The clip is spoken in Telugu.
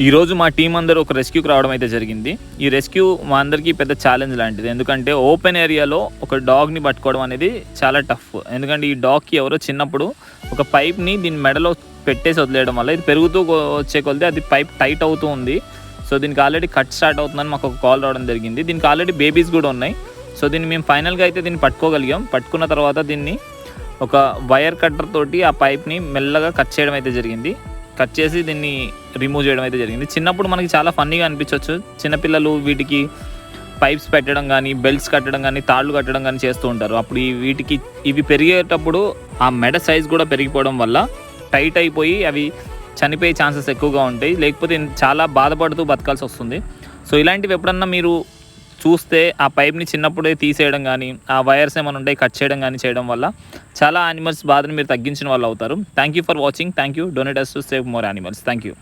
ఈరోజు మా టీం అందరూ ఒక రెస్క్యూకి రావడం అయితే జరిగింది. ఈ రెస్క్యూ మా అందరికీ పెద్ద ఛాలెంజ్ లాంటిది. ఎందుకంటే ఓపెన్ ఏరియాలో ఒక డాగ్ని పట్టుకోవడం అనేది చాలా టఫ్. ఎందుకంటే ఈ డాగ్కి ఎవరో చిన్నప్పుడు ఒక పైప్ని దీని మెడలో పెట్టేసి వదిలేయడం వల్ల ఇది పెరుగుతూ వచ్చే కొద్దీ అది పైప్ టైట్ అవుతూ ఉంది. సో దీనికి ఆల్రెడీ కట్ స్టార్ట్ అవుతుందని మాకు ఒక కాల్ రావడం జరిగింది. దీనికి ఆల్రెడీ బేబీస్ కూడా ఉన్నాయి. సో దీన్ని మేము ఫైనల్గా అయితే దీన్ని పట్టుకోగలిగాం. పట్టుకున్న తర్వాత దీన్ని ఒక వైర్ కట్టర్ తోటి ఆ పైప్ని మెల్లగా కట్ చేయడం అయితే జరిగింది. కట్ చేసి దీన్ని రిమూవ్ చేయడం అయితే జరిగింది. చిన్నప్పుడు మనకి చాలా ఫన్నీగా అనిపించవచ్చు. చిన్నపిల్లలు వీటికి పైప్స్ పెట్టడం కానీ, బెల్ట్స్ కట్టడం కానీ, తాళ్ళు కట్టడం కానీ చేస్తూ ఉంటారు. అప్పుడు ఇవి పెరిగేటప్పుడు ఆ మెడ సైజ్ కూడా పెరిగిపోవడం వల్ల టైట్ అయిపోయి అవి చనిపోయే ఛాన్సెస్ ఎక్కువగా ఉంటాయి. లేకపోతే చాలా బాధపడుతూ బతకాల్సి వస్తుంది. సో ఇలాంటివి ఎప్పుడన్నా మీరు చూస్తే ఆ పైప్ని చిన్నప్పుడే తీసేయడం కానీ, ఆ వైర్స్ ఏమైనా ఉంటాయి కట్ చేయడం కానీ చేయడం వల్ల చాలా యానిమల్స్ బాధను మీరు తగ్గించిన వాళ్ళు అవుతారు. Thank you for watching. Thank you. Donate us to save more animals. Thank you.